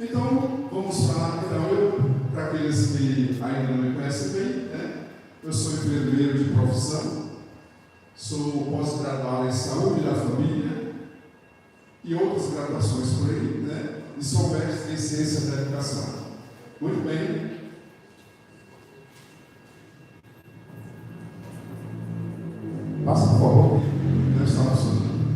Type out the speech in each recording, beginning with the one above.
Então, vamos falar, para aqueles que ainda não me conhecem bem, né? Eu sou enfermeiro de profissão, sou pós-graduado em saúde da família e outras graduações por aí, né? E sou mestre em ciência da educação. Muito bem. Passa, por favor. Não está funcionando.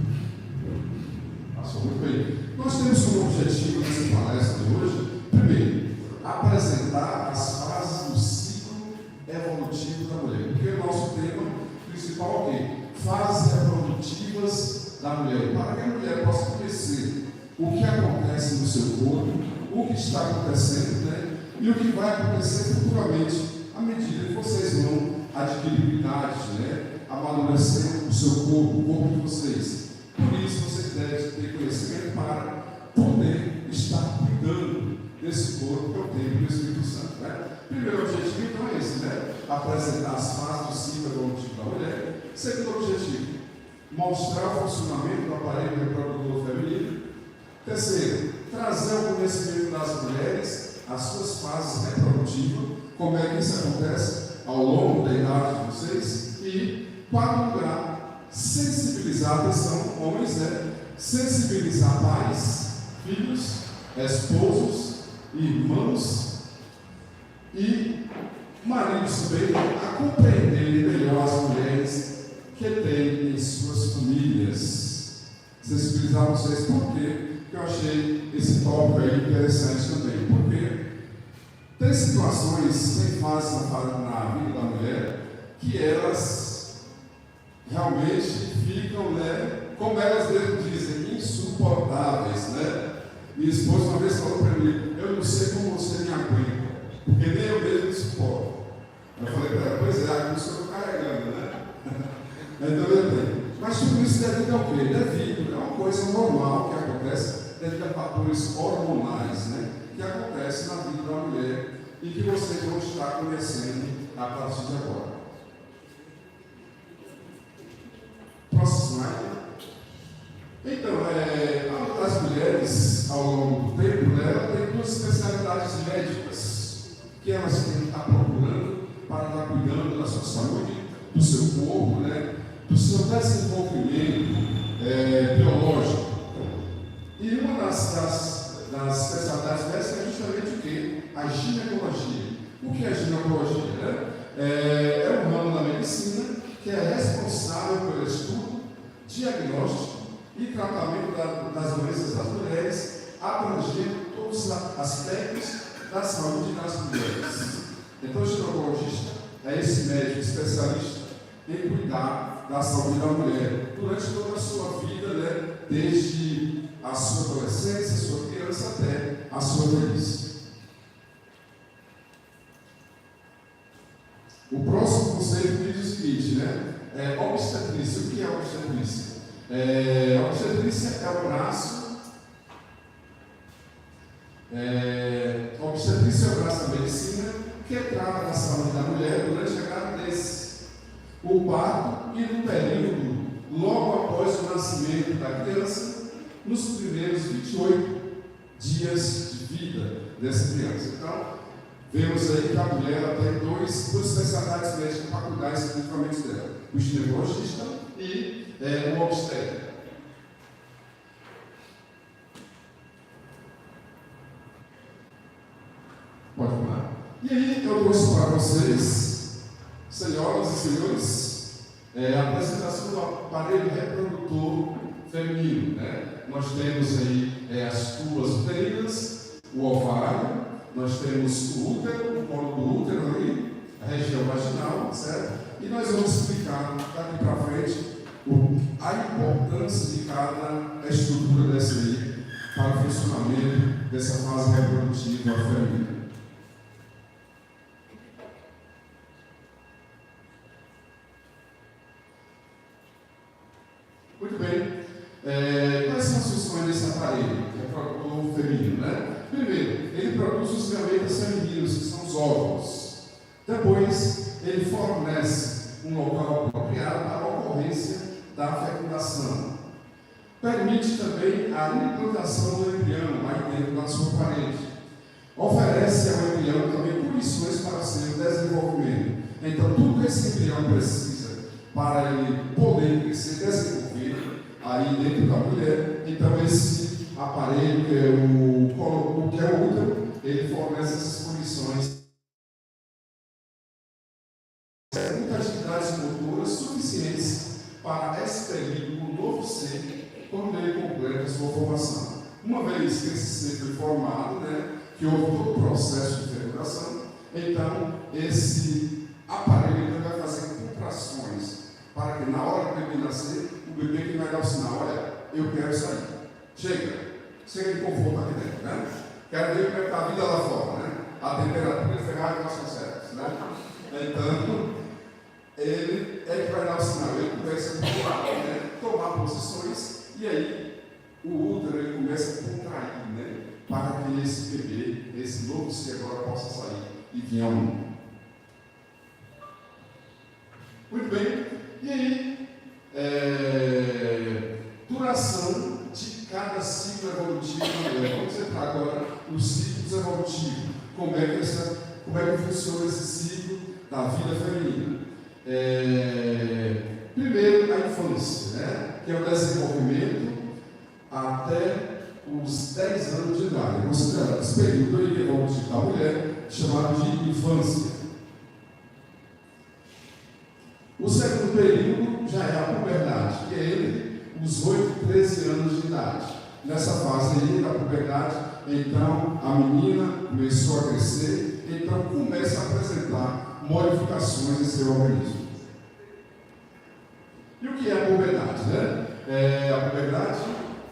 Passou muito bem. Nós temos como objetivo nessa palestra de hoje, primeiro, apresentar as fases do ciclo evolutivo da mulher. Porque o nosso tema principal é o quê? Fases reprodutivas da mulher. Para que a mulher possa conhecer o que acontece no seu corpo, o que está acontecendo, né? E o que vai acontecer futuramente, à medida que vocês vão adquirir idade, né? Amadurecer o seu corpo, o corpo de vocês. Por isso, vocês devem ter conhecimento para poder estar cuidando desse corpo que é o templo do Espírito Santo, né? Primeiro objetivo, então, é esse, né? Apresentar as fases do ciclo evolutivo da mulher. Segundo objetivo, mostrar o funcionamento do aparelho reprodutor feminino. Terceiro, trazer o conhecimento das mulheres, as suas fases reprodutivas, como é que isso acontece ao longo da idade de vocês. E, quarto lugar, sensibilizar, atenção, homens, né? Sensibilizar pais, filhos, esposos, irmãos e maridos também a compreenderem melhor as mulheres que têm em suas famílias. Sensibilizar vocês, por quê? Porque eu achei esse tópico aí interessante também. Porque tem situações, tem fases na vida da mulher que elas realmente ficam, né, como elas mesmo dizem, insuportáveis, né? Minha esposa uma vez falou para mim, eu não sei como você me aguenta, porque nem eu mesmo suporto. Eu falei para ela, pois é, a cruz que eu estou carregando, né? Então, mas tudo isso devido ao quê? Devido, é uma coisa normal que acontece devido a fatores hormonais, né? Que acontecem na vida da mulher e que vocês vão estar conhecendo a partir de agora. Próximo slide. Então, as mulheres, ao longo do tempo, né, elas têm duas especialidades médicas que elas têm que estar procurando para estar cuidando da sua saúde, do seu corpo, né, do seu desenvolvimento biológico. E uma das especialidades médicas é justamente o quê? A ginecologia. O que é a ginecologia? Né? É um ramo da medicina que é responsável pelo estudo, diagnóstico e tratamento das doenças das mulheres, abrangendo todos os aspectos da saúde das mulheres. Então, o ginecologista é esse médico especialista em cuidar da saúde da mulher durante toda a sua vida, né? Desde a sua adolescência, a sua criança até a sua velhice. O próximo conceito diz o seguinte, né? Obstetrícia. O que é obstetrícia? Obstetrícia é o braço. Obstetrícia é o braço da medicina que trata da saúde da mulher durante a gravidez, o parto e no período logo após o nascimento da criança, nos primeiros 28 dias de vida dessa criança. Então, vemos aí que a mulher tem duas especialidades médicas para cuidar especificamente dela: o ginecologista e o obstetra. Pode falar. E aí eu trouxe para vocês, senhoras e senhores, a apresentação do aparelho reprodutor feminino, né? Nós temos aí as tuas uterinas, o ovário, nós temos o útero, o colo do útero ali, a região vaginal, certo? E nós vamos explicar daqui para frente a importância de cada estrutura dessa aí para o funcionamento dessa fase reprodutiva feminina. Muito bem. Quais são as funções desse aparelho reprodutor feminino, né? Primeiro, ele produz os gametas femininos, que são os óvulos. Depois, ele fornece um local apropriado para a ocorrência da fecundação. Permite também a implantação do embrião aí dentro da sua parede. Oferece ao embrião também condições para seu desenvolvimento. Então, tudo que esse embrião precisa para ele poder crescer, desenvolver aí dentro da mulher, então esse aparelho, que é o útero, ele fornece essas condições. Muitas atividades motoras suficientes para expelir o novo ser quando ele completa sua formação. Uma vez que esse ser foi formado, que houve todo o processo de fecundação, então esse aparelho vai fazer contrações para que na hora que o bebê nascer, o bebê que vai dar o sinal: olha, eu quero sair. Chega de conforto aqui dentro, Quero ver como é que está a vida lá fora, A temperatura de Ferrari nós conseguimos, Então, ele é que vai dar o sinal, ele começa a tomar posições, e aí o útero ele começa a contrair, para que esse bebê, esse novo ser agora possa sair e vir ao mundo. Muito bem, e aí, duração de cada ciclo evolutivo. Vamos entrar agora nos ciclos evolutivos. Como é que funciona esse ciclo da vida feminina? Primeiro, a infância, que é o desenvolvimento até os 10 anos de idade. É considerado esse período evolutivo da mulher chamado de infância. O segundo período já é a puberdade, que é entre os 8 e 13 anos de idade. Nessa fase aí da puberdade, então a menina começou a crescer, então começa a apresentar modificações em seu organismo. E o que é a puberdade? A puberdade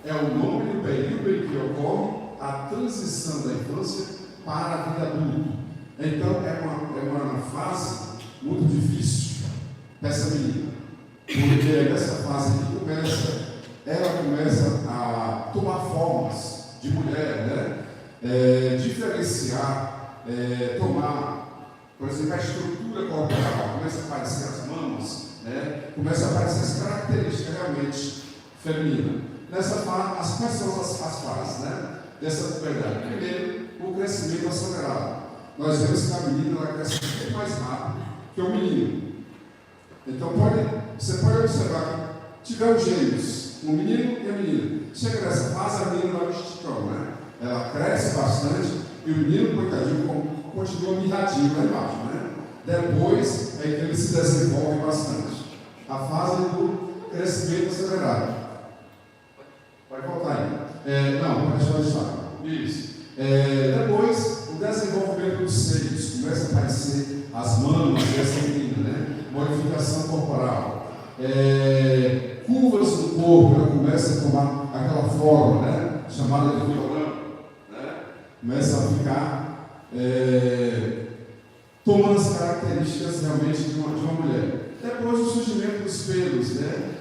é o nome do período em que ocorre a transição da infância para a vida adulta. Então é uma fase muito difícil dessa menina, porque nessa fase ela começa a tomar formas de mulher, diferenciar, tomar, por exemplo, a estrutura corporal, começa a aparecer as mamas, começa a aparecer as características realmente femininas. Nessa fase, quais são as fases dessa puberdade? Primeiro, o crescimento acelerado. Nós vemos que a menina ela cresce muito mais rápido que o menino. Então, você pode observar que tiver os gêmeos, um menino e a menina. Chega nessa fase, a menina vai esticando, Ela cresce bastante e o menino, coitadinho, continua mirradinho lá embaixo, Depois é que ele se desenvolve bastante. A fase do crescimento acelerado. Pode voltar aí. Não, pode deixar de estar. Isso. Depois, o desenvolvimento dos seios. Começa a aparecer as mamas dessa menina, modificação corporal, curvas do corpo, ela começa a tomar aquela forma, chamada de violão, começa a ficar tomando as características realmente de uma mulher. Depois o surgimento dos pelos,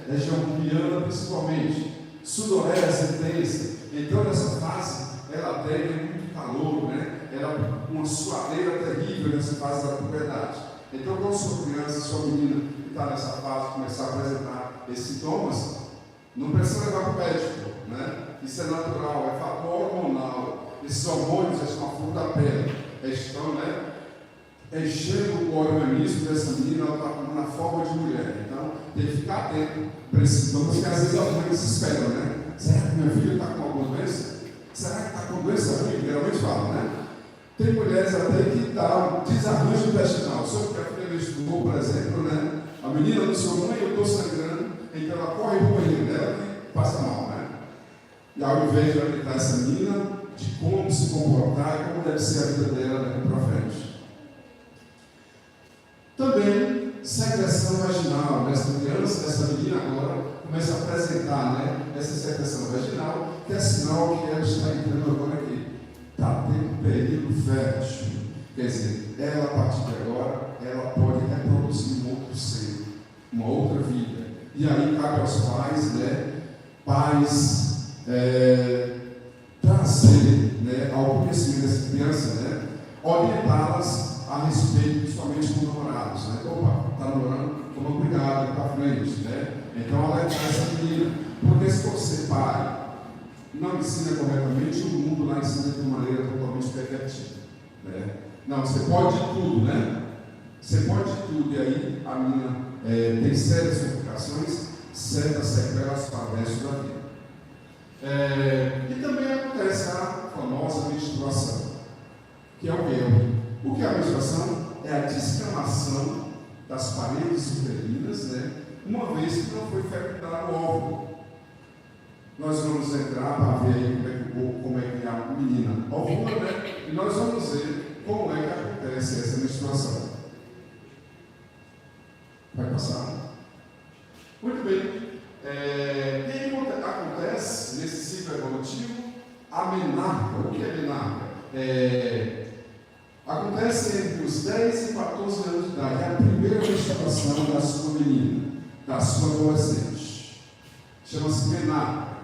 região pubiana principalmente, sudorese intensa. Então nessa fase ela tem muito calor, ela uma suadeira terrível nessa fase da puberdade. Então, quando sua criança, sua menina que está nessa fase começar a apresentar esses sintomas, não precisa levar para o médico, Isso é natural, é fator hormonal. Esses hormônios estão à flor da pele, estão, enchendo o organismo dessa menina, ela está na forma de mulher. Então, tem que ficar atento para esses sintomas, porque às vezes as mães se esperam, Será que minha filha está com alguma doença? Será que está com doença ruim? Geralmente falam, Tem mulheres até que dão desarranjo intestinal. Só porque a filha menstruou, por exemplo, A menina disse: mãe, eu estou sangrando, então ela corre para o banheiro dela e passa mal, E ao invés de orientar essa menina de como se comportar e como deve ser a vida dela daqui para frente. Também, secreção vaginal. Essa criança, essa menina agora, começa a apresentar, essa secreção vaginal, que é sinal que ela está entrando agora aqui. Está tendo um período fértil. Quer dizer, ela, a partir de agora, ela pode reproduzir um outro ser, uma outra vida. E aí cabe aos pais, trazer, ao conhecimento dessa criança, orientá-las a respeito, principalmente com namorados, Opa, está namorando, toma cuidado, para frente, Então alertar essa menina, Porque se você, pai, não ensina corretamente, o mundo lá ensina de uma maneira totalmente pervertida. Né? Não, você pode tudo, né? Você pode tudo, e aí a menina tem sérias complicações, certas sequelas para o resto da vida. E também acontece a famosa menstruação, que é o quê? O que é a menstruação? É a descamação das paredes uterinas, né? Uma vez que não foi fecundado o óvulo. Nós vamos entrar para ver aí como é que a menina ovula, né? E nós vamos ver como é que acontece essa menstruação. Vai passar? Muito bem. E aí acontece, nesse ciclo evolutivo, a menarca. O que é menarca? Acontece entre os 10 e 14 anos de idade. É a primeira menstruação da sua menina, da sua adolescente. Chama-se menarca.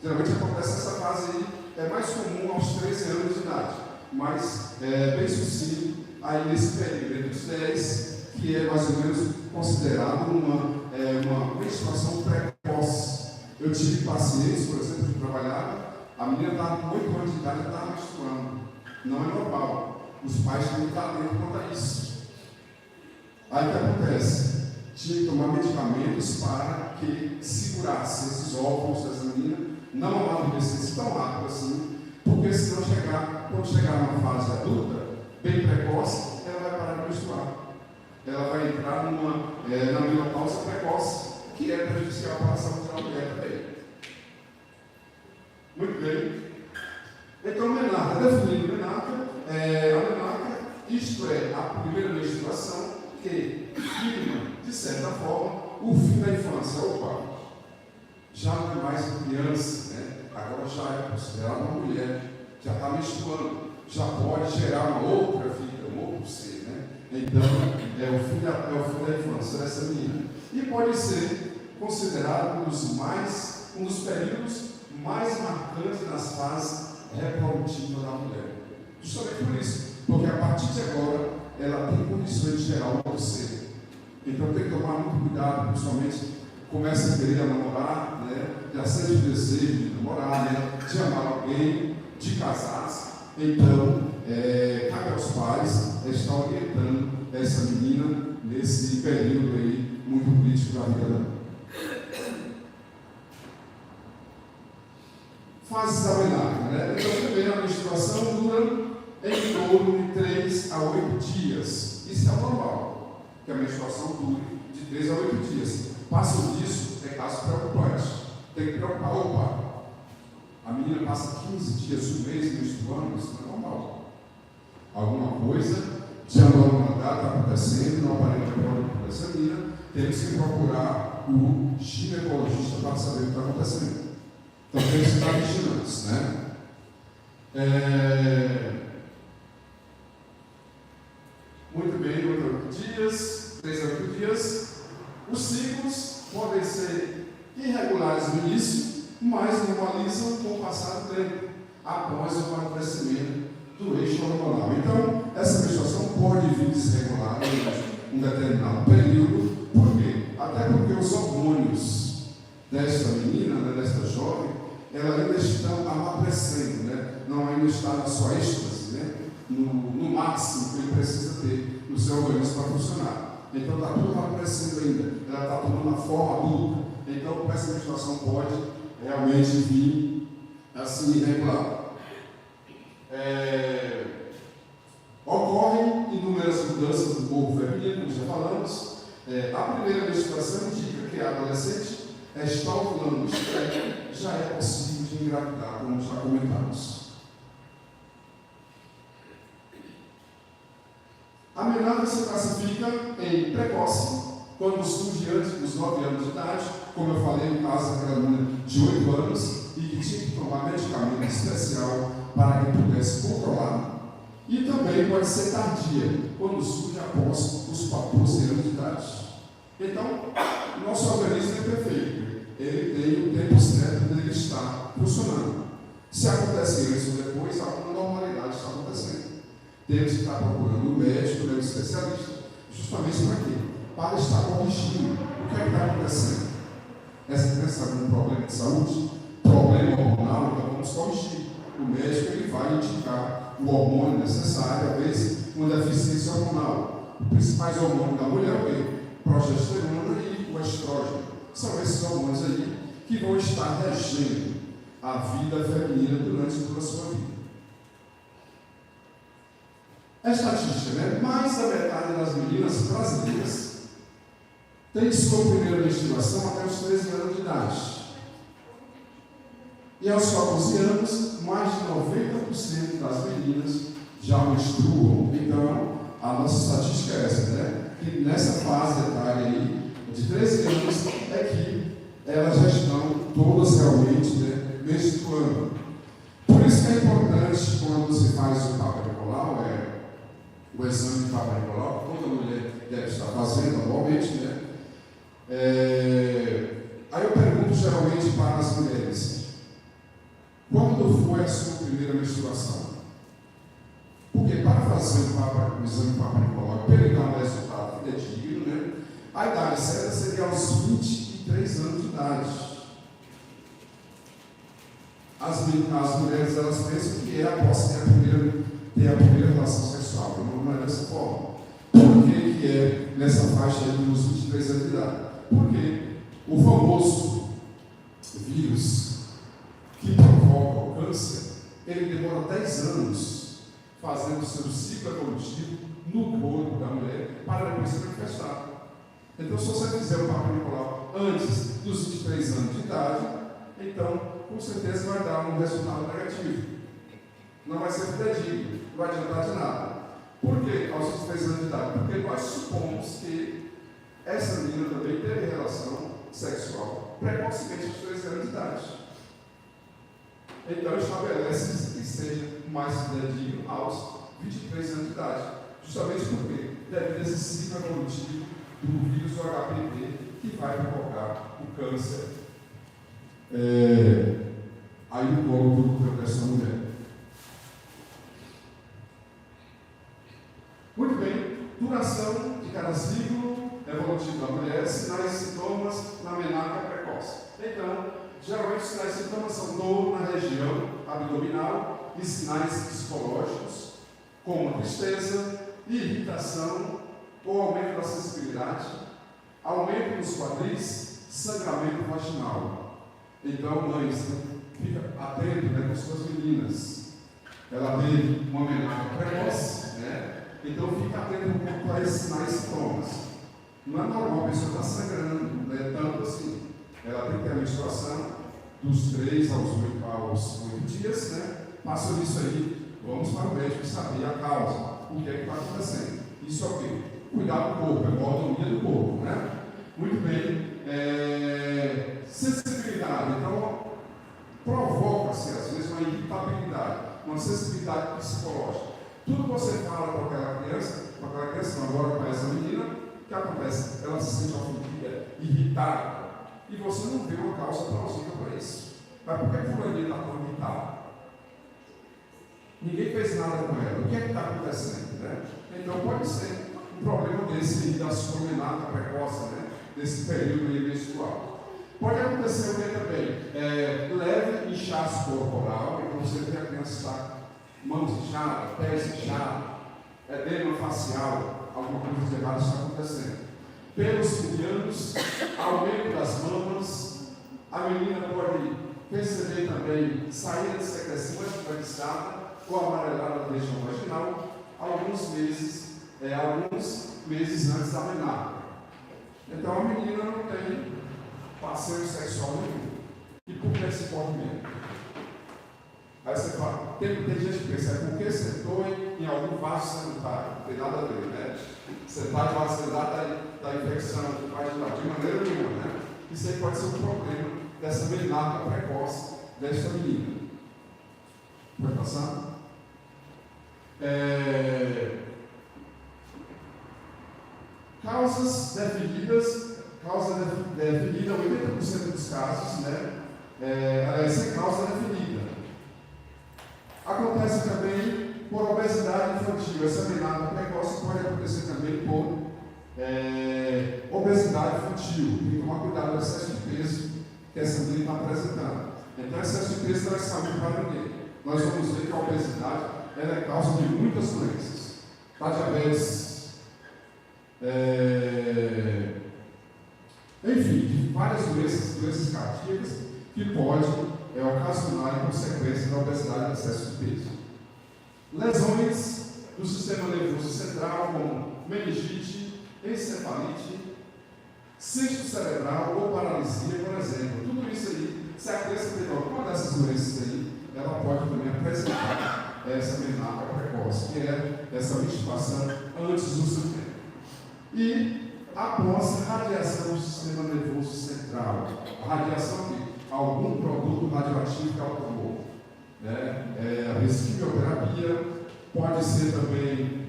Geralmente acontece essa fase aí, é mais comum aos 13 anos de idade, mas bem sucinto aí nesse período, entre os 10, que é mais ou menos considerado uma menstruação precoce. Eu tive pacientes, por exemplo, que trabalhava, a menina estava com 8 anos de idade e estava menstruando. Não é normal. Os pais têm que estar atentos quanto a isso. Aí o que acontece? Tinha que tomar medicamentos para que segurasse esses óvulos dessa menina, não amadurecesse tão rápido assim, porque senão quando chegar numa fase adulta, bem precoce, ela vai parar de menstruar. Ela vai entrar na menopausa precoce, que é prejudicial para a saúde da mulher também. Muito bem. Então, menarca, definindo menarca, a menarca, isto é a primeira menstruação que firma, de certa forma, o fim da infância. Opa, já não é mais criança, né? Agora já é considerada uma mulher, já está menstruando, já pode gerar uma outra vida, um outro ser, né? Então, é o fim da infância dessa menina. E pode ser considerado um dos períodos mais marcantes nas fases reprodutivas da mulher. Justamente por isso, porque a partir de agora, ela tem condições de gerar um outro ser. Então tem que tomar muito cuidado, principalmente começa a querer namorar, né? Já sente o desejo de namorar, né? De amar alguém, de casar-se. Então, cabe aos pais estar orientando essa menina nesse período aí muito crítico da vida dela. Fases da menarca, né? Então, primeiro, a menstruação dura em torno de 3 a 8 dias. Isso é normal, que a menstruação dure de 3 a 8 dias. Passam disso, é caso preocupante. Tem que preocupar. Opa, a menina passa 15 dias, um mês menstruando, isso não é normal. Alguma coisa de anormalidade está acontecendo, não aparenta para essa menina, temos que procurar o ginecologista para saber o que está acontecendo. Então tem que estar vigilantes, né? Muito bem, 8 dias, 3 a 8 dias. Os ciclos podem ser irregulares no início, mas normalizam com o passar do tempo, após o amadurecimento do eixo hormonal. Então, essa menstruação pode vir desregular em um determinado período. Por quê? Até porque os hormônios desta menina, né, desta jovem, ela ainda estão amadurecendo, né? Não ainda está na sua êxtase, né? No máximo que ele precisa ter no seu organismo para funcionar. Então está tudo amadurecendo ainda, ela está tomando a forma adulta. Então essa menstruação pode realmente vir assim irregular. Ocorrem inúmeras mudanças do corpo feminino, como já falamos. A primeira menstruação indica que a adolescente está ovulando, já é possível de engravidar, como já comentamos. A menarca se classifica em precoce, quando surge antes dos 9 anos de idade, como eu falei no caso daquela menina de 8 anos, e que tinha que tomar medicamento especial para que pudesse controlar. E também pode ser tardia, quando surge após os 14 anos de idade. Então, nosso organismo é perfeito, ele tem o tempo certo de ele estar funcionando. Se acontece antes ou depois, alguma normalidade está acontecendo. Temos que estar procurando um médico, um especialista, justamente para quê? Para estar corrigindo o que é que está acontecendo. essa criança está com um problema de saúde, problema hormonal, então vamos corrigir. O médico ele vai indicar o hormônio necessário, às vezes uma deficiência hormonal. Os principais hormônios da mulher é o progesterona e o estrógeno. São esses hormônios aí que vão estar regendo a vida feminina durante toda a sua vida. É estatística, né? Mais da metade das meninas brasileiras tem sua primeira menstruação até os 13 anos de idade. E aos 14 anos, mais de 90% das meninas já menstruam. Então, a nossa estatística é essa, né? Que nessa fase etária aí, de 13 anos, é que elas já estão todas realmente, né, menstruando. Por isso que é importante, quando você faz o Papa Nicolau, o exame de Papa Nicolau, que toda mulher deve estar fazendo anualmente, né? Aí eu pergunto geralmente para as mulheres: quando foi a sua primeira menstruação? Porque para fazer o exame de Papa Nicolau, para ele dar um resultado fidedigno, né? A idade certa seria aos 23 anos de idade. As mulheres, elas pensam que é após ter a primeira relação sexual. Não é dessa forma. Por que é nessa faixa aí dos 23 anos de idade? Porque o famoso vírus que provoca o câncer, ele demora 10 anos fazendo o seu ciclo evolutivo no corpo da mulher para depois se manifestar. Então, se você fizer o Papa Nicolau antes dos 23 anos de idade, então, com certeza vai dar um resultado negativo. Não vai ser fidedigno, não vai adiantar de nada. Por que aos 23 anos de idade? Porque nós supomos que essa menina também teve relação sexual precocemente aos 13 anos de idade. Então, estabelece que seja mais fidedigno aos 23 anos de idade. Justamente porque devido a esse ciclo evolutivo do vírus do HPV que vai provocar o câncer aí no corpo dessa mulher. Muito bem, duração de cada ciclo evolutivo da mulher, sinais e sintomas na menarca precoce. Então, geralmente os sinais e sintomas são dor na região abdominal e sinais psicológicos, como tristeza, irritação ou aumento da sensibilidade, aumento nos quadris, sangramento vaginal. Então, mães, fica atento, né, com suas meninas. Ela teve uma menarca precoce, né? Então, fica atento para esses sinais e sintomas. Não é normal, a pessoa está sangrando, né, tanto assim. Ela tem que ter a menstruação dos 3 aos 8 dias, né? Passou isso aí, vamos para o médico saber a causa, o que é que está acontecendo. Isso é o quê? Cuidar do corpo, é a autonomia do corpo, né? Muito bem. Sensibilidade, então, provoca-se às vezes uma irritabilidade, uma sensibilidade psicológica. Tudo que você fala com aquela criança, não, agora com essa menina, o que acontece? Ela se sente ofendida, irritada, e você não vê uma causa plausível para isso. Mas por que a fulaninha está tão irritada? Ninguém fez nada com ela. O que é que está acontecendo? Né? Então pode ser um problema desse da sua menarca precoce, né? Desse período menstrual. Pode acontecer o que também? Leve inchaço corporal, então você vê a criança estar mãos inchadas, pés inchados, edema facial, alguma coisa de errado está acontecendo. Pelos pubianos, aumento das mamas, a menina pode perceber também saída de secreção esbranquiçada ou amarelada da região vaginal, alguns meses antes da menarca. Então a menina não tem passeio sexual nenhum. E por que esse movimento? Aí você fala, tem gente que pensa, é porque sentou em algum vaso sanitário, não tem nada a ver, né? Sentar em vaso sanitário da infecção vaginal, de maneira nenhuma, né? Isso aí pode ser um problema dessa menarca precoce desta menina. Vai passar? Causas definidas, causa definida 80% dos casos, né? Sem causa definida. Acontece também por obesidade infantil. Essa menarca precoce pode acontecer também por obesidade infantil. Tem que tomar cuidado com o excesso de peso que essa menina está apresentando. Então, excesso de peso não é saúde para ninguém. Nós vamos ver que a obesidade ela é causa de muitas doenças. Da diabetes, enfim, de várias doenças cardíacas que podem ocasionar em consequência da obesidade e excesso de peso. Lesões do sistema nervoso central, como meningite, encefalite, cisto cerebral ou paralisia, por exemplo. Tudo isso aí, se a criança tem alguma dessas doenças aí, ela pode também apresentar essa menarca precoce, que é essa menstruação antes do seu tempo. E após a radiação do sistema nervoso central, a radiação de algum produto radioativo que ela tomou, a quimioterapia, pode ser também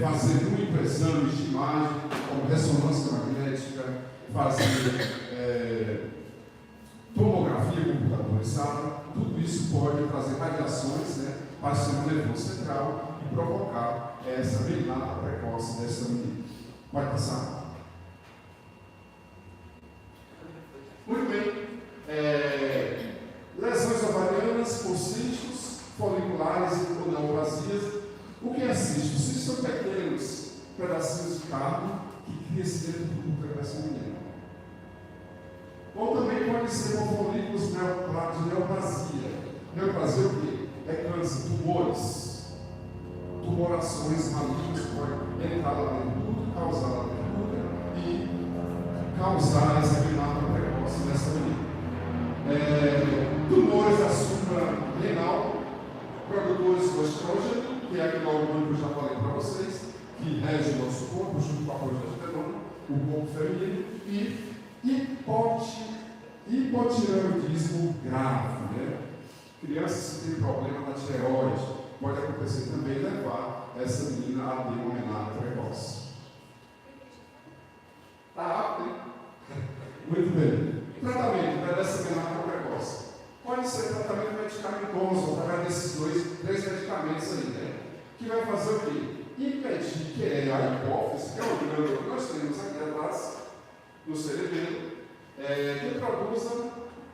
fazer muito exames de imagem, como ressonância magnética, fazer tomografia computadorizada. Tudo isso pode trazer radiações para o sistema nervoso central e provocar essa menarca precoce dessa menina. Pode passar. Muito bem. Lesões ovarianas por cistos, foliculares ou neoplasias. O que é cisto? Cistos são pequenos pedacinhos de carne que crescem dentro do útero dessa menina. Ou também pode ser por folículos de neoplasia. Neoplasia é o quê? É câncer, tumores, tumorações malignas que podem entrar lá dentro do útero, causar lá dentro do útero e causar essa menarca precoce nessa menina. Tumores da suprarrenal, produtores do estrogênio, que é aquele hormônio que eu já falei para vocês, que rege o nosso corpo, junto com a progesterona, o corpo feminino, e hipotireoidismo grave. Crianças que têm problema na tireoide, pode acontecer também levar essa menina a ter uma menarca precoce. Está rápido, hein? Muito bem. Tratamento dessa menarca precoce. Pode ser tratamento medicamentoso, através desses três medicamentos aí, que vai fazer o quê? Impedir que é a hipófise, que é o glândula que nós temos aqui atrás, no cerebelo, que produza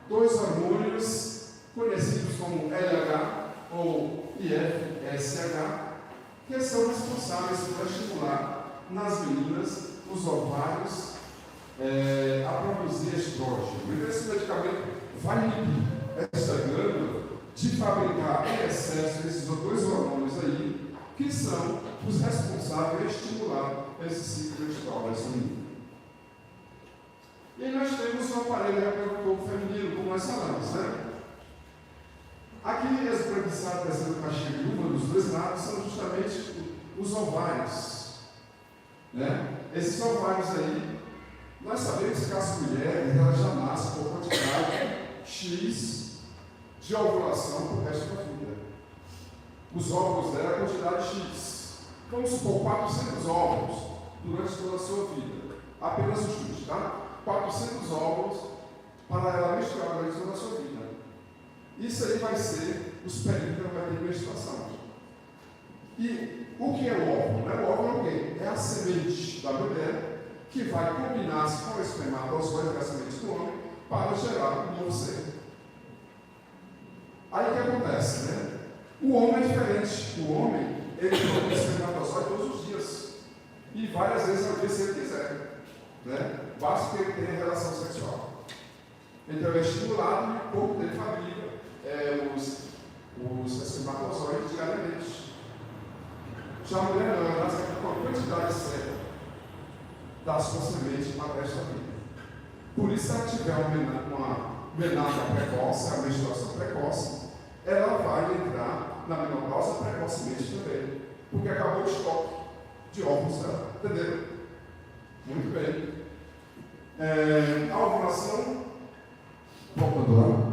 dois hormônios conhecidos como LH ou IFSH, que são responsáveis por estimular nas meninas os ovários a produzir estrógeno. Então, esse medicamento vai inibir essa glândula de fabricar em excesso esses dois hormônios aí, que são os responsáveis por estimular esse ciclo menstrual dessa menina. E nós temos o aparelho reprodutor feminino, como nós falamos, Aqui as esbranquiçadas da caixinha de uva dos dois lados são justamente os ovários. Esses ovários aí, nós sabemos que as mulheres elas já nascem por quantidade X de ovulação para o resto da vida. Os óvulos dela é a quantidade X. Vamos supor 400 óvulos durante toda a sua vida. Apenas o chute, tá? 400 óvulos para ela menstruar durante toda a sua vida. Isso aí vai ser os períodos que ela vai ter menstruação. E o que é o óvulo? O óvulo é o quê? É a semente da mulher que vai combinar-se com o espermatozoide da semente do homem para gerar um novo ser. Aí o que acontece, O homem é diferente. O homem, ele produz espermatozoide todos os dias. E várias vezes ao dia se ele quiser. Basta que ele tenha relação sexual. Então é estimulado e o corpo dele fabrica os espermatozoides diariamente. Já a mulher não, ela nasce com a quantidade certa das suas sementes para esta vida. Por isso, se ela tiver uma menarca precoce, a menstruação precoce, ela vai entrar na menopausa precocemente também, porque acabou o estoque de óvulos dela. Entenderam? Muito bem. A ovulação, voltando lá.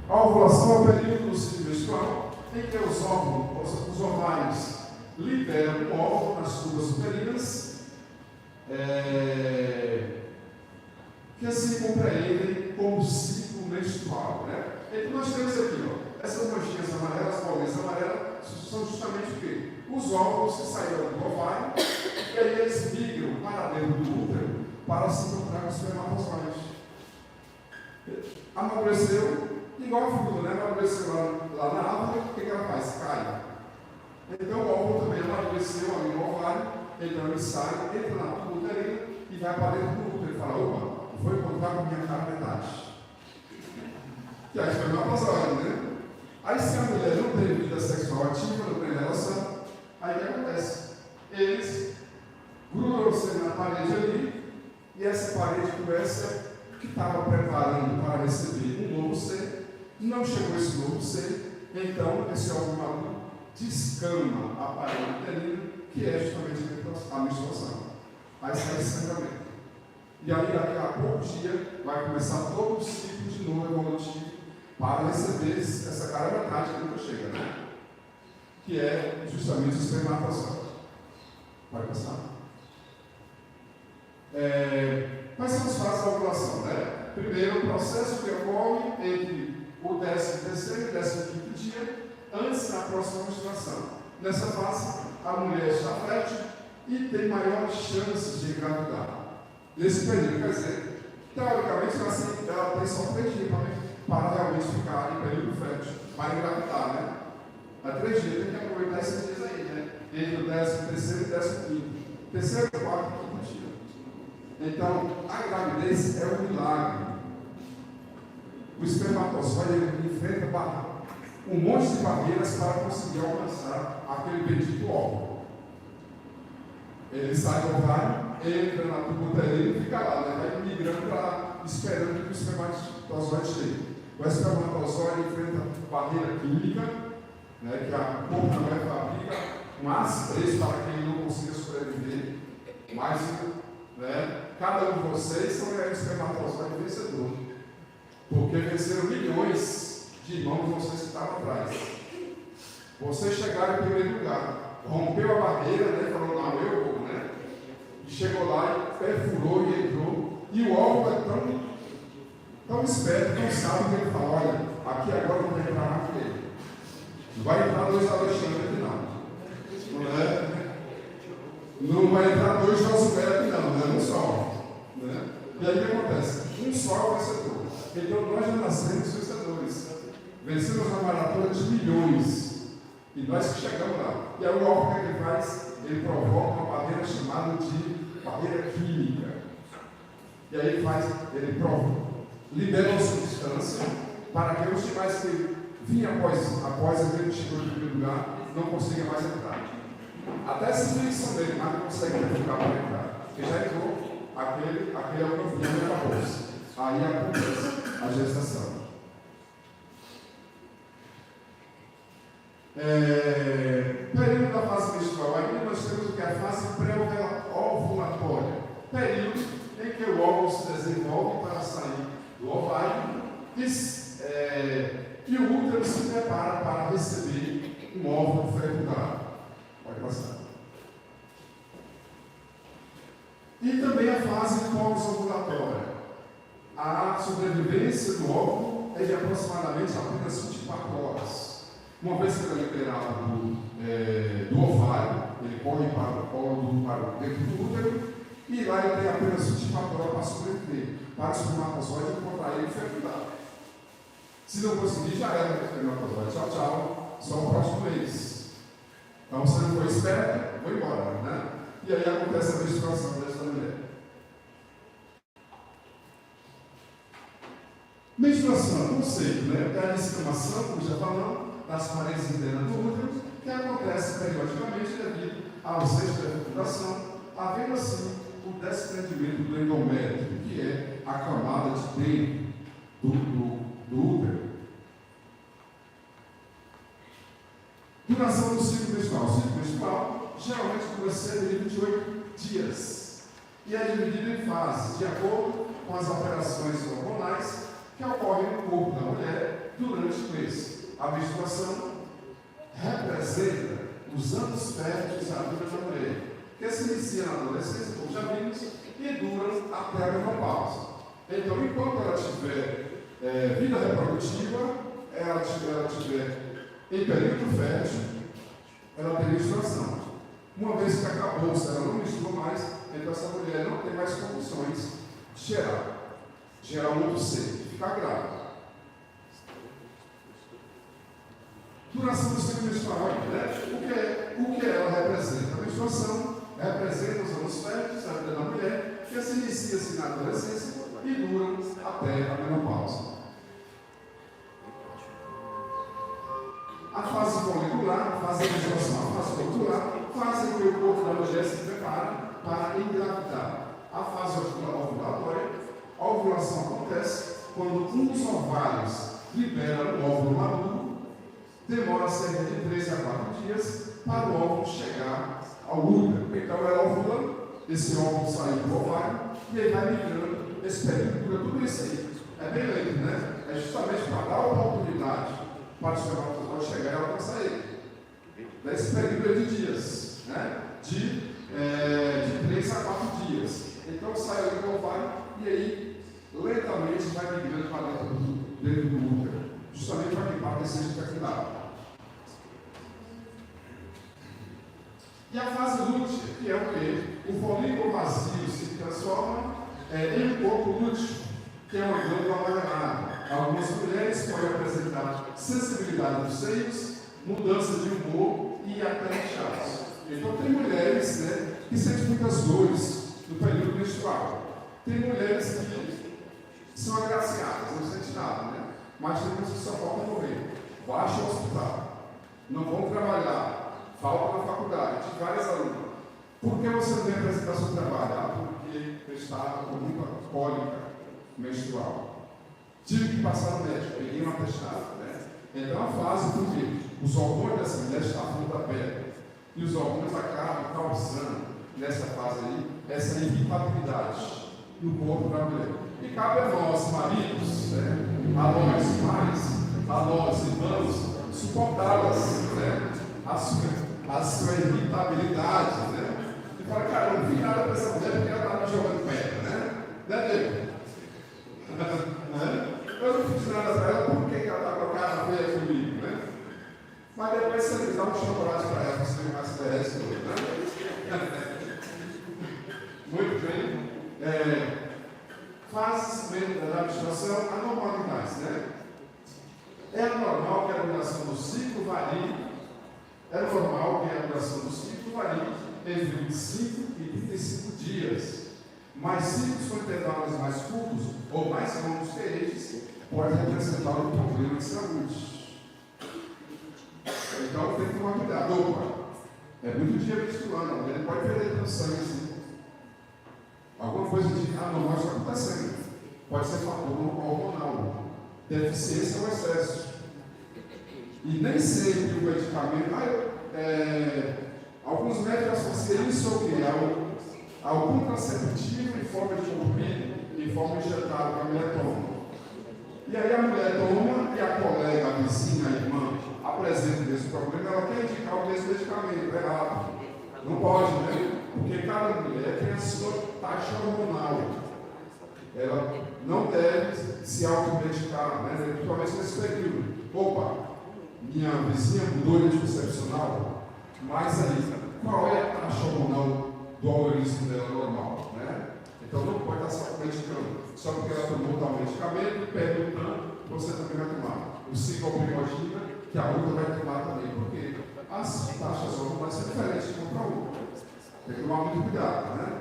A ovulação é o período do ciclo menstrual em que os ovários liberam o óvulo nas tubas uterinas, que assim compreendem como ciclo menstrual. Então nós temos aqui, essas manchinhas amarelas, bolinhas amarelas, são justamente o quê? Os óvulos que saíram do ovário, e aí eles migram para dentro do útero para se encontrar com os espermatozoides. Amadureceu, igual a fruta, né? Amadureceu lá na árvore, o que ela faz? Cai. Então o óvulo também amadureceu ali no ovário, então ele sai, entra na tuba uterina e vai para dentro do útero. Ele fala, opa, vou encontrar com a minha cara metade. Que aí foi uma passagem, né? Aí se a mulher não tem vida sexual ativa, não tem relação, aí o que acontece? Eles grudam-se na parede ali, e essa parede começa, que estava preparando para receber um novo ser, não chegou esse novo ser, então esse óvulo maduro descama a parede uterina, que é justamente a menstruação. Aí sai sangramento. E aí, daqui a poucos dias, vai começar todo o ciclo de novo evolutivo para receber essa cara metade que nunca chega, né? Que é justamente o espermatozoide. Pode passar? Quais são as fases da ovulação, né? Primeiro, o processo que ocorre entre o 13º e 15º dia, antes da próxima menstruação. Nessa fase, a mulher está fértil e tem maiores chances de engravidar. Nesse período, quer dizer, teoricamente, ela tem só 3 dias para realmente ficar em período fértil, para engravidar, né? Há 3 dias, tem que aproveitar esses dias aí, né? Entre o 13º e 15º. Terceiro, quarto e quinto dia. Então, a gravidez é um milagre. O espermatozoide enfrenta um monte de barreiras para conseguir alcançar aquele bendito óvulo. Ele sai do ovário, entra na tuba uterina e fica lá, né? Vai migrando para esperando que o espermatozoide chegue. O espermatozoide enfrenta barreira química, né? Que a corpo da mulher fabrica um acidez para que ele não consiga sobreviver. Mas, né? Cada um de vocês são um espermatozoide vencedor. Porque venceram milhões de irmãos de vocês que estavam atrás. Vocês chegaram em primeiro lugar. Rompeu a barreira, né? Falou, não, eu vou, né? E chegou lá e perfurou e entrou. E o óvulo é tão esperto, tão sábio que ele fala, olha, aqui agora não vai entrar mais dele. Não vai entrar 2 Alexandre aqui não. Não é? Não vai entrar 2 Josué aqui não, né? Um só. Né? E aí o que acontece? Um só é o vencedor. Então nós já nascemos vencedores. Vencemos uma maratona de milhões. E nós que chegamos lá. E aí o óvulo que ele faz? Ele provoca uma barreira chamada de barreira química. E aí ele provoca, libera uma substância para que os demais que vinham após aquele que chegou em primeiro lugar não consigam mais entrar. Até se fricção dele, mas não consegue ficar para entrar. Porque já entrou, aquele é o que vinha na bolsa. Aí acontece a gestação. Período da fase menstrual. Aí nós temos o que é a fase pré-ovulatória. Período em que o óvulo se desenvolve para sair do ovário e o útero se prepara para receber um óvulo fecundado. Pode passar. E também a fase pós-ovulatória. A sobrevivência do óvulo é de aproximadamente apenas 24 horas. Uma vez que ele é liberado do ovário, ele corre para dentro do útero e lá ele tem apenas 24 horas para sobreviver, para o espermatozoide encontrar ele fecundado. Se não conseguir, já era o espermatozoide. Tchau, tchau. Só o próximo mês. Então, se não for esperto, vou embora, né? E aí acontece a menstruação dessa mulher. Menstruação, conceito, né? É a descamação, como já falamos, das paredes internas do útero, que acontece periodicamente devido à ausência da fecundação, havendo assim o desprendimento do endométrio, que é a camada de dentro do útero. Duração do ciclo menstrual. O ciclo menstrual geralmente dura cerca de 28 dias e é dividido em fases, de acordo com as alterações hormonais que ocorrem no corpo da mulher durante o mês. A menstruação representa os anos férteis da vida da mulher, que se inicia na adolescência, como já vimos, e duram até a menopausa. Então, enquanto ela tiver vida reprodutiva, ela tiver em período fértil, ela tem menstruação. Uma vez que acabou, se ela não menstrua mais, então essa mulher não tem mais condições de gerar um outro ser. ficar grávida. Duração do ciclo menstrual, né? O que ela representa? A menstruação representa os anos férteis da vida da mulher, que se inicia-se na adolescência e duram até a menopausa. A fase folicular, a fase de menstruação, a fase folicular, faz com que o corpo da mulher se prepare para engravidar. A fase ovulatória, a ovulação acontece quando um dos ovários libera o óvulo maduro, demora cerca de 3 a 4 dias para o óvulo chegar ao útero. Então ela ovula, esse óvulo sai do ovário e aí vai migrando. Esse período dura tudo isso aí. É bem lento, né? É justamente para dar oportunidade para o espermatozoide chegar e alcançar ele. Esse período é de dias, né? De 3 a 4 dias. Então sai ali do ovário e aí lentamente vai migrando para dentro do útero, justamente para que parte seja fecundado. E a fase lútea, que é o quê? O folículo vazio se transforma em um corpo lúteo, que é uma glândula amarelada. Algumas mulheres podem apresentar sensibilidade dos seios, mudança de humor e até inchaço. Então tem mulheres, né, que sentem muitas dores no período menstrual. Tem mulheres que são agraciadas, não sentem nada, né? Mas tem pessoas que só faltam morrer. Baixa ao hospital. Não vão trabalhar. Falta na faculdade. Tive várias alunas. Por que você não vem apresentar seu trabalho? Porque eu estava com muita cólica menstrual. Tive que passar no médico, peguei uma atestado, né? Então a fase, porque os hormônios dessa mulher estão à flor da pele. E os hormônios acabam causando, nessa fase aí, essa irritabilidade no corpo da mulher. E cabe a nós, maridos, né? A nós, pais, a nós, irmãos, suportá-las, né? A sua irritabilidade, né? E fala, cara, eu não vi nada para essa mulher porque ela estava me jogando pedra, né? Né, Deus? Eu não fiz nada para ela, por que ela está com a cara feia comigo, né? Mas depois você dá um chocolate para ela, você não vai se merece tudo, né? Muito bem. Fases da menstruação, anormalidades, né? É normal que a duração do ciclo varie. É normal que a duração do ciclo varie entre 25 e 35 dias. Mas ciclos com intervalos mais curtos ou mais longos que estes pode representar um problema de saúde. Então tem que tomar cuidado. Opa, é muito dia menstruando, ele pode perder tanto sangue assim. Alguma coisa de anormal está acontecendo. Pode ser fator hormonal, deficiência ou excesso. E nem sempre o medicamento. Alguns médicos associam isso ao quê? Ao contraceptivo em forma de comprimido, em forma injetável que a mulher toma. E aí a mulher toma e a colega, a vizinha, a irmã apresenta esse problema, ela quer indicar o mesmo medicamento, é errado. Não pode, né? Porque cada mulher tem a sua taxa hormonal. Ela não deve se automedicar, né? Principalmente nesse período. Opa, minha vizinha mudou de anticoncepcional, mas aí, qual é a taxa hormonal do organismo dela normal, né? Então não pode estar se medicando. Só porque ela tomou tal medicamento, perguntando, você também vai tomar. O cicloprimogina, que a outra vai tomar também, porque as taxas hormonais são diferentes de uma para outra. Tem que tomar muito cuidado, né?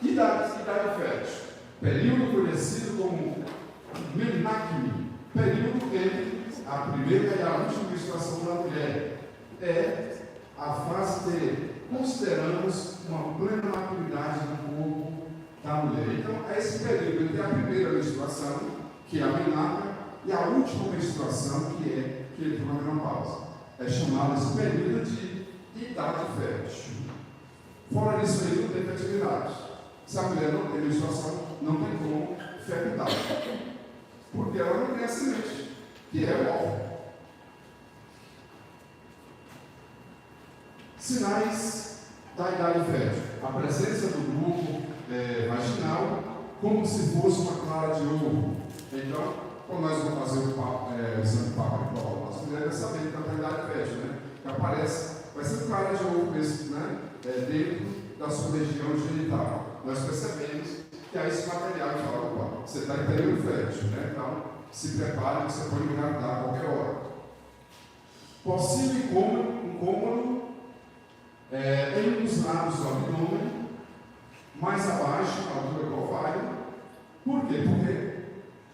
Idade fértil. Período conhecido como menacme. Período entre a primeira e a última menstruação da mulher. É a fase de consideramos uma plena maturidade do corpo da mulher. Então, é esse período entre a primeira menstruação, que é a menarca, e a última menstruação, que entra na menopausa. É chamado esse período de idade fértil. Fora disso aí, não tem fertilidade. Se a mulher não tem menstruação, não tem como fecundar. Porque ela não tem a semente, que é o óvulo. Sinais da idade fértil. A presença do grupo vaginal como se fosse uma clara de ovo. Então, quando nós vamos fazer o exame papal, as mulheres sabem que está na idade fértil, né? Que aparece, vai ser clara de ovo mesmo, né? Dentro da sua região genital. Nós percebemos que é esse material que fala, opa, você está em período fértil, né? Então, se prepare, você pode engravidar a qualquer hora. Possível incômodo em um dos lados do abdômen, mais abaixo, na altura do ovário. Por quê? Porque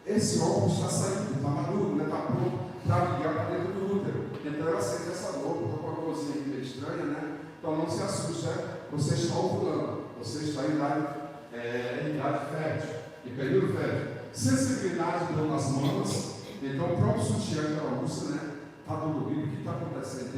esse óvulo está saindo, está maduro, está pronto para ligar para dentro do útero. Então ela sente essa dor, estou com uma dorzinha meio estranha, né? Então não se assuste, você está ovulando, você está em idade fértil, em período fértil. Sensibilidade de dor nas mamas, então o próprio sutiã que ela usa, né? Está dolorido, o que está acontecendo?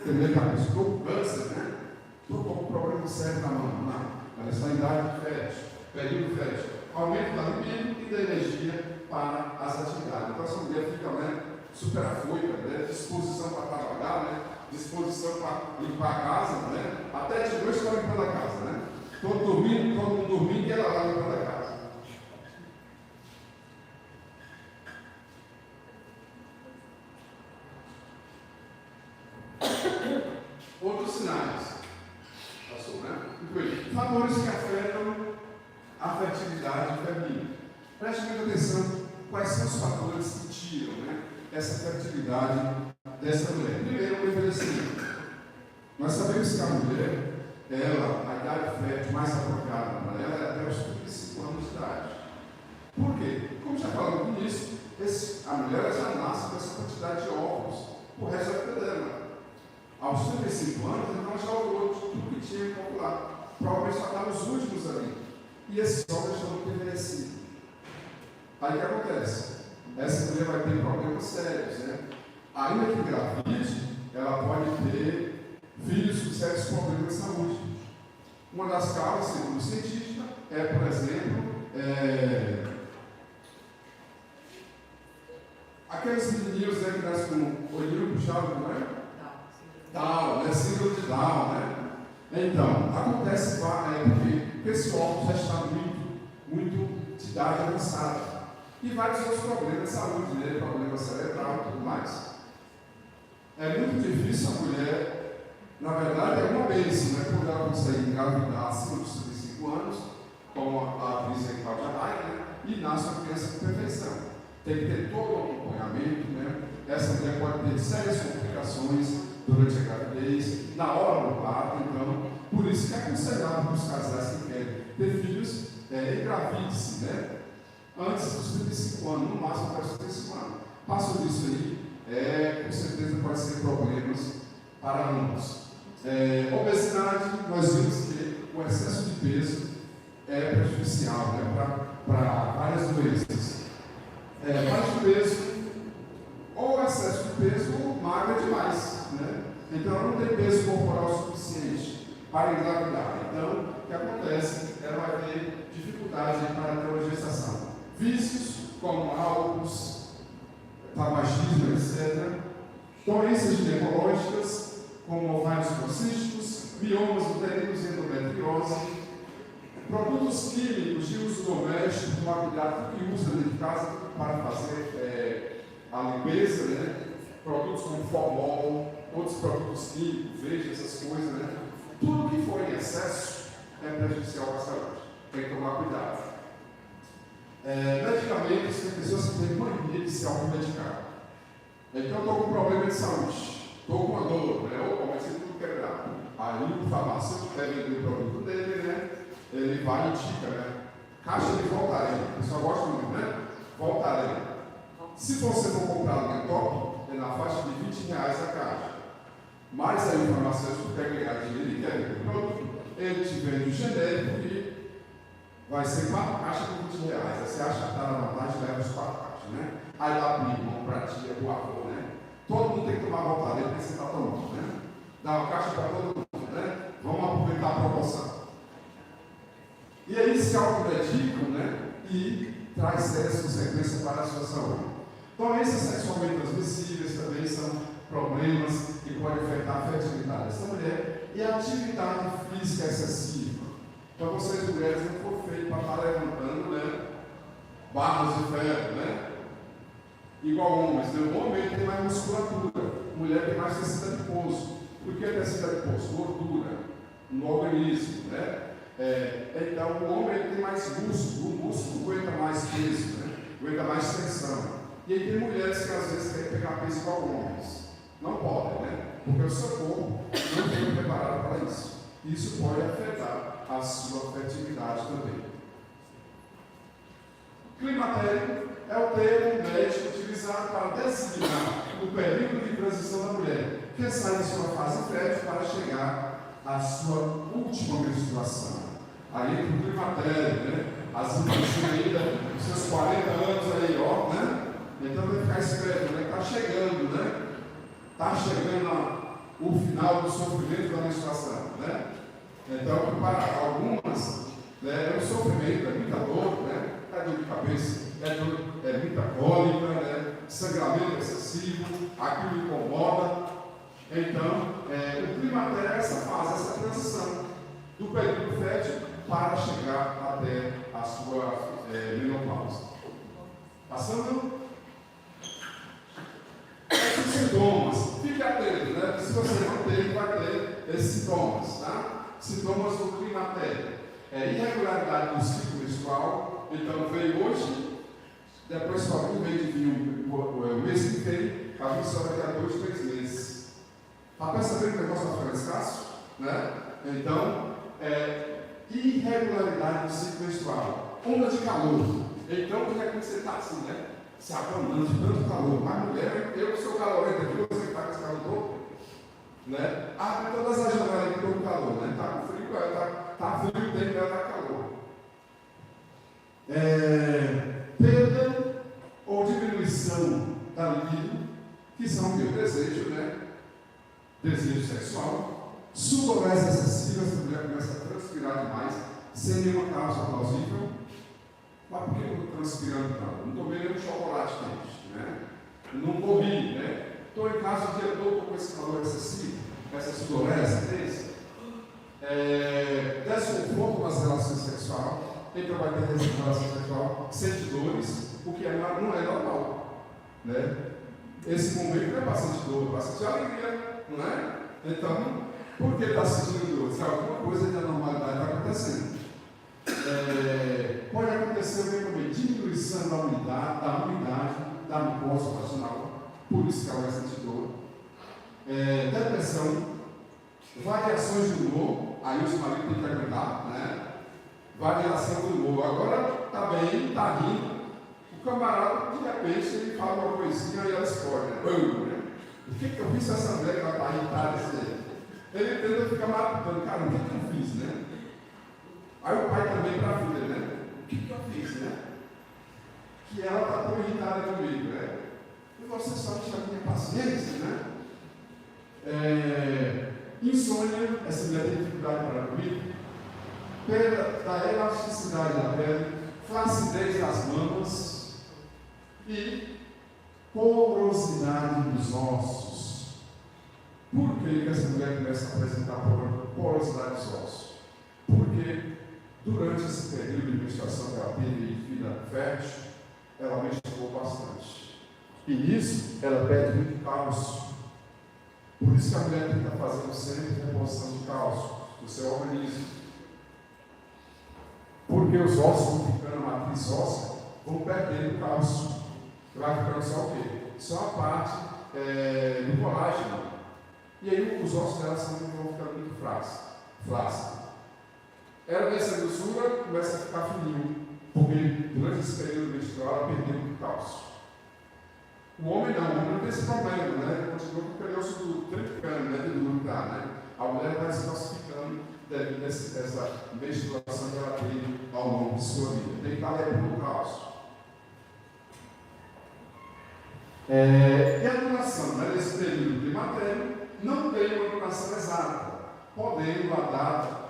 Tem mecanismo, estou com câncer, né? Estou com um problema sério na mama, ela está em idade fértil, período fértil. Aumento da libido e da energia para as atividades. Então essa mulher fica, né, super afoita, né, disposição para trabalhar, né, disposição para limpar a casa, né, até de noite está limpando a casa, né, todo mundo dormindo e ela lá limpando a casa. Outros sinais, passou, né? Fatores que afetam a fertilidade feminina. Preste muita atenção quais são os fatores que tiram, né, essa fertilidade dessa mulher. Primeiro, o envelhecimento. Nós sabemos que a mulher, a idade fértil mais apropriada para ela é até os 35 anos de idade. Por quê? Como já falamos no início, a mulher já nasce com essa quantidade de óvulos o resto da vida dela. Aos 35 anos, então ela já ovulou tudo que tinha que ovular. Provavelmente só está nos últimos ali. E esse óvulo está muito envelhecido. Aí o que acontece? Essa mulher vai ter problemas sérios, né? Ainda que engravide, ela pode ter filhos com sérios problemas de saúde. Uma das causas, segundo o cientista, por exemplo, aqueles menininhos, né, que nascem com o olhinho puxado, não é? Down, síndrome de Down, né? Então, acontece porque esse óvulo já está muito de idade avançada. E vários outros problemas de saúde, né? Problema cerebral e tudo mais. É muito difícil a mulher, na verdade é uma bênção, né? Quando ela consegue engravidar acima dos 35 anos, como a atriz Cláudia Raia, né? E nasce uma criança com perfeição. Tem que ter todo o acompanhamento, né? Essa mulher pode ter sérias complicações durante a gravidez, na hora do parto, então, por isso que é aconselhável para os casais que querem ter filhos, engravide-se, né? Antes dos 35 anos, no máximo até os 35 anos. Passou disso aí, com certeza pode ser problemas para ambos. Obesidade, nós vimos que o excesso de peso é prejudicial, né, para várias doenças. Baixo peso, ou excesso de peso, ou magra demais, né? Então ela não tem peso corporal suficiente para engravidar. Então, o que acontece? Ela vai ter dificuldade para ter uma gestação. Vícios, como álcools, tabagismo, etc. Doenças ginecológicas, como ovários policísticos, miomas uterinos e endometriose. Produtos químicos de uso doméstico, tomar cuidado que usa dentro de casa para fazer a limpeza, né? Produtos como formol, outros produtos químicos, veja essas coisas, né? Tudo que for em excesso é prejudicial para a saúde. Tem que tomar cuidado. Medicamentos, tem pessoas que têm mania de se automedicar. Então, estou com um problema de saúde, estou com uma dor, né? Ou comecei tudo quebrado. Aí o farmacêutico quer vender o produto dele, né? Ele vai e indica, né? Caixa de Voltaren, o pessoal gosta muito, né? Voltaren. Se você for comprar no top, é na faixa de R$20 a caixa. Mas aí o farmacêutico quer ganhar dinheiro e quer vender o produto. Ele te vende o genérico e vai ser 4 caixas por R$20. Aí você acha que está na vantagem, leva os 4 caixas, né? Aí dá para o irmão, para a tia, para o avô, né? Todo mundo tem que tomar Voltaren porque você está tomando, né? Dá uma caixa para todo mundo, né? Vamos aproveitar a promoção. E aí se automedicam, né? E traz sérias consequências para a sua saúde. Doenças sexualmente transmissíveis também são problemas que podem afetar a fertilidade dessa mulher e a atividade física excessiva. Então vocês mulheres não foram feitas para estar levantando, né? Barras de ferro, né? Igual homens, né? O homem tem mais musculatura, a mulher tem mais tecido adiposo. Por que tecido adiposo? Gordura no organismo, né? Então o homem ele tem mais músculo, o músculo aguenta mais peso, né? Aguenta mais tensão. E aí tem mulheres que às vezes querem pegar peso igual homens. Não podem, né? Porque o seu corpo não foi preparado para isso. Isso pode afetar a sua fertilidade também. Climatério é o termo médico utilizado para designar o período de transição da mulher, que sai de sua fase fértil para chegar à sua última menstruação. Aí entra o climatério, né? As mulheres ainda, os seus 40 anos aí, ó, né? Então tem que ficar esperto, né? Está chegando, né? Está chegando o final do sofrimento da menstruação, né? Então, para algumas, né, é um sofrimento, é muita dor, né? É dor de cabeça, é muita cólica, né? Sangramento excessivo, aquilo incomoda. Então, o climatério é essa fase, essa transição do período fértil para chegar até a sua menopausa. Passando? Esses sintomas, fique atento, né? Se você não tem, vai ter esses sintomas, tá? Sintomas do climatério. Irregularidade do ciclo menstrual. Então veio hoje, depois só um mês de vir o mês que vem, a mim só daqui a 2, 3 meses. Está percebendo que o negócio vai ficar escasso? Né? Então, irregularidade do ciclo menstrual. Onda de calor. Então, o que é que você está assim, né? Se acalmando de tanto calor. Mas mulher, eu sou calorento aqui, você está com esse calor todo, né? Abre todas as janelas aqui com calor, né? Está com frio, está frio, tem que estar calor. Perda ou diminuição da libido, que são o que eu desejo, né? Desejo sexual. Sudorese excessiva, essa mulher começa a transpirar demais, sem nenhuma causa plausível. Mas por que eu estou transpirando tanto? Não tomei nenhum chocolate quente, né? Não corri, né? Estou em casa o dia todo com esse calor excessivo, essa sudorese, desconforto nas relações sexuais. Então vai ter relação sexual, sente dores, o que não é normal, né? Esse momento não é para sentir dor, é para sentir alegria, não é? Então, por que está sentindo dor? Se alguma coisa de anormalidade está acontecendo. Pode acontecer também diminuição da umidade da mucosa vaginal, por isso que ela vai sentir dor. Depressão, variações de humor, aí os maridos têm que aguentar, né? Variação do humor, agora está bem, está rindo, o camarada de repente ele fala uma coisinha e ela explode, né? O que eu fiz essa mulher que ela está irritada desse jeito? Ele tenta ficar matando, cara, o que eu fiz, né? Aí o pai também para a filha, né? O que eu fiz, né? Que ela está tão irritada comigo, né? E você só deixa a minha paciência, né? Insônia, essa mulher tem dificuldade para dormir. Perda da elasticidade da pele, flacidez das mamas e porosidade dos ossos. Por que essa mulher começa a apresentar porosidade dos ossos? Porque durante esse período de menstruação que ela teve de vida fértil, ela menstruou bastante. E nisso, ela perde muito cálcio. Por isso que a mulher tem que estar fazendo sempre reposição de cálcio no seu organismo. Porque os ossos vão ficando, a matriz óssea, vão perdendo cálcio. Vai ficando só o quê? Só a parte do colágeno. E aí os ossos dela vão ficando muito flácidos. Ela nessa grossura começa a ficar fininho, porque durante esse período menstrual ela perdeu muito cálcio. O homem não tem esse problema, né? Ele continua com o pneu trincando, né? De duro, né? A mulher vai se calcificando devido a essa menstruação que ela teve ao longo de sua vida. Tem que estar levando o cálcio. E a duração, né, desse período climatério não tem uma duração exata, podendo a data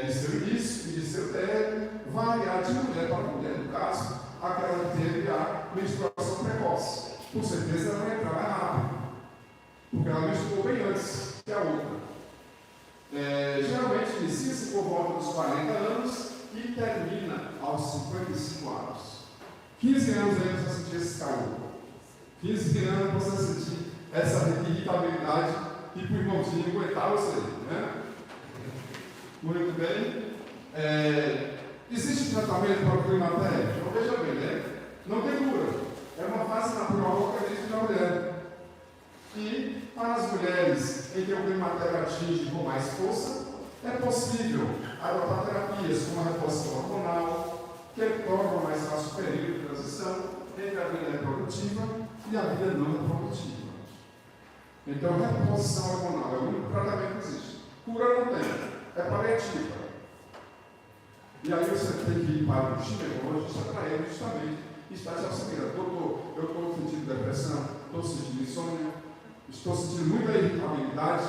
de seu início e de seu término variar de mulher para mulher. No caso, aquela que teve a menstruação precoce. Com certeza ela vai entrar mais rápido, porque ela menstruou bem antes que a outra. Geralmente inicia-se por volta dos 40 anos e termina aos 55 anos. 15 anos aí você sentir esse calor. 15 anos você sentir essa irritabilidade e para o irmãozinho aguentar você, né? Muito bem. existe tratamento para o climatério? Então veja bem, né? Não tem cura. É uma fase natural do organismo da mulher. E para as mulheres em que o climatério atinge com mais força, é possível adotar terapias como a reposição hormonal, que tornam mais fácil o período de transição entre a vida reprodutiva e a vida não reprodutiva. Então, reposição hormonal é o único tratamento que existe. Cura não tem, é paliativa. E aí você tem que ir para o ginecologista para ele justamente estar te auxiliando. Doutor, eu estou sentindo depressão, estou sentindo insônia, estou sentindo muita irritabilidade,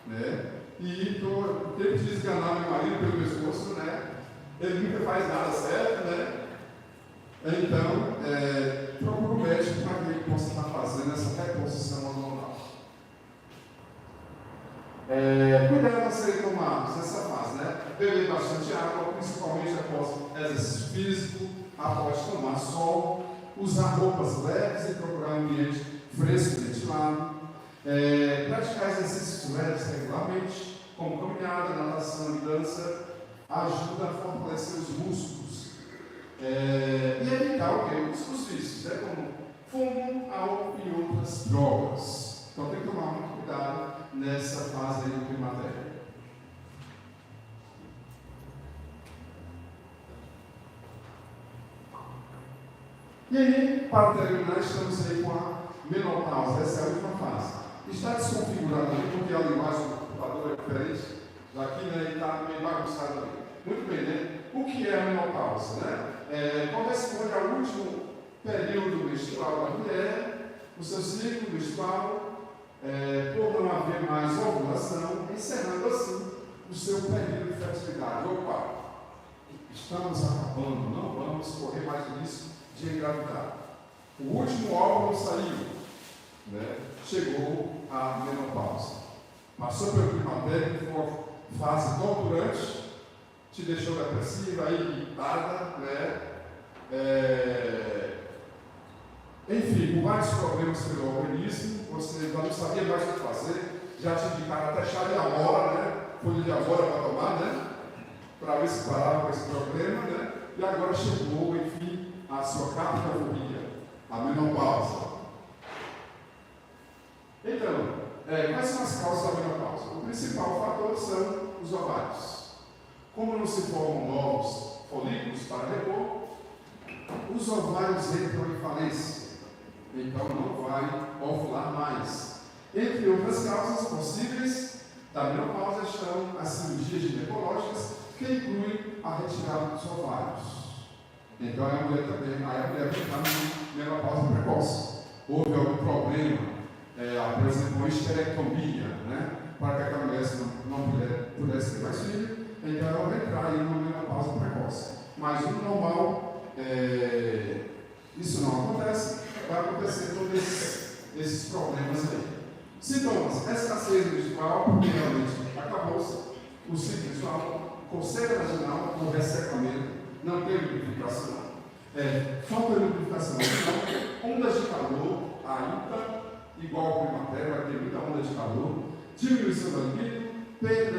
né? E estou tendo de esganar meu marido pelo pescoço, né? Ele nunca faz nada certo, né? Então, procura um médico para que ele possa estar fazendo essa reposição hormonal. Cuidados a serem tomados nessa fase, né? Beber bastante água, principalmente após exercício físico, após tomar sol, usar roupas leves e procurar um ambiente fresco e ventilado, praticar exercícios leves regularmente, como caminhada, natação e dança, ajuda a fortalecer os músculos e evitar o quê? Os vícios, como fumo, álcool e outras drogas. Então tem que tomar muito cuidado nessa fase aí do climatério. E aí, para terminar, estamos aí com a menopausa. Essa é a última fase. Está desconfigurado ali, porque a linguagem do computador é diferente. Daqui, né, ele está meio bagunçado ali. Muito bem, né? O que é a menopausa, né? Corresponde ao último período menstrual da mulher, o seu ciclo menstrual, por não haver mais ovulação, encerrando assim o seu período de fertilidade. Opa, estamos acabando, não vamos correr mais o risco de engravidar. O último óvulo saiu, né? Chegou a menopausa. Passou pelo climatério, foi uma fase torturante, te deixou depressiva, irritada, né? Enfim, com vários problemas pelo organismo, você já não sabia mais o que fazer, já te indicaram até chá de amora, né? Folha de amora para tomar, né? Para ver se parava com esse problema, né? E agora chegou, enfim, a sua capitofobia, a menopausa. Então, quais são as causas da menopausa? O principal fator são os ovários. Como não se formam novos folículos para repor, os ovários entram em falência. Então não vai ovular mais. Entre outras causas possíveis da menopausa estão as cirurgias ginecológicas, que incluem a retirada dos ovários. Então a mulher também, a mulher está em menopausa precoce. Houve algum problema, por exemplo, uma histerectomia, né? Para que aquela mulher não pudesse ter mais filho, então ela vai entrar em uma menopausa precoce. Mas no normal, isso não acontece, vai acontecer todos esses problemas aí. Sintomas: escassez menstrual, porque realmente acabou-se o ciclo menstrual, coceira vaginal com ressecamento, não tem lubrificação, falta de lubrificação, ondas de calor, ainda, igual ao climatério, vai ter muita onda de calor, diminuição da libido, perda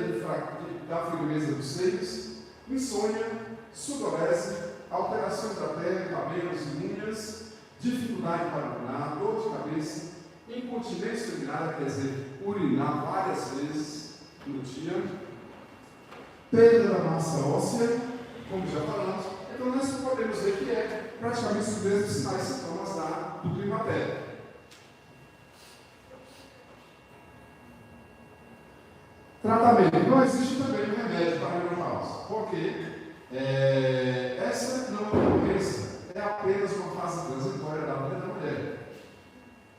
da firmeza dos seios, insônia, sudorese, alterações da pele, cabelos e unhas, dificuldade para urinar, dor de cabeça, incontinência urinária, quer dizer, urinar várias vezes no dia, perda da massa óssea, como já falamos. Então nós podemos ver que é praticamente os mesmos sinais e sintomas do climatério. Tratamento: não existe também um remédio para a menopausa, porque essa não é uma doença, é apenas uma fase transitória da vida da mulher.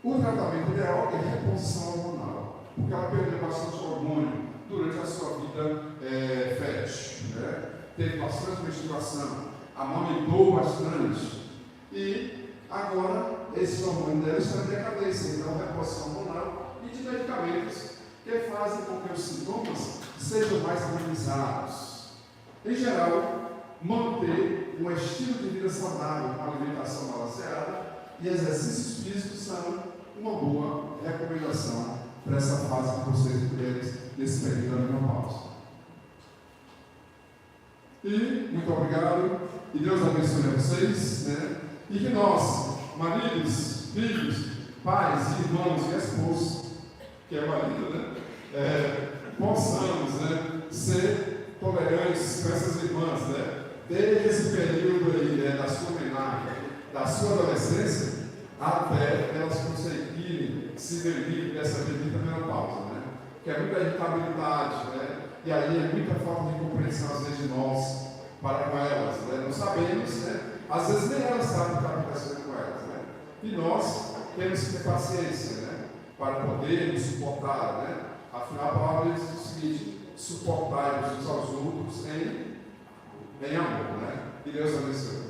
O tratamento ideal é reposição hormonal, porque ela perdeu bastante hormônio durante a sua vida fértil, né? Teve bastante menstruação, amamentou bastante, e agora esse hormônio dela está em decadência. Então, reposição hormonal e de medicamentos que fazem com que os sintomas sejam mais amenizados. Em geral, manter um estilo de vida saudável, uma alimentação balanceada e exercícios físicos são uma boa recomendação para essa fase de vocês mulheres nesse período da menopausa. E muito obrigado. E Deus abençoe a vocês, né? E que nós, maridos, filhos, pais, irmãos e esposos, que é marido, né? Possamos, né, ser tolerantes com essas irmãs, né? Desde esse período aí, né, da sua menagem, da sua adolescência, até elas conseguirem se ver dessa bendita menopausa, né? Que é muita irritabilidade, né? E aí é muita falta de compreensão, às vezes, de nós para com elas, né? Não sabemos, né? Às vezes nem elas sabem o que está acontecendo com elas, né? E nós temos que ter paciência, né? Para poder nos suportar, né? Afinal, a palavra diz o seguinte: suportai-vos uns aos outros em amor, né? Que Deus abençoe.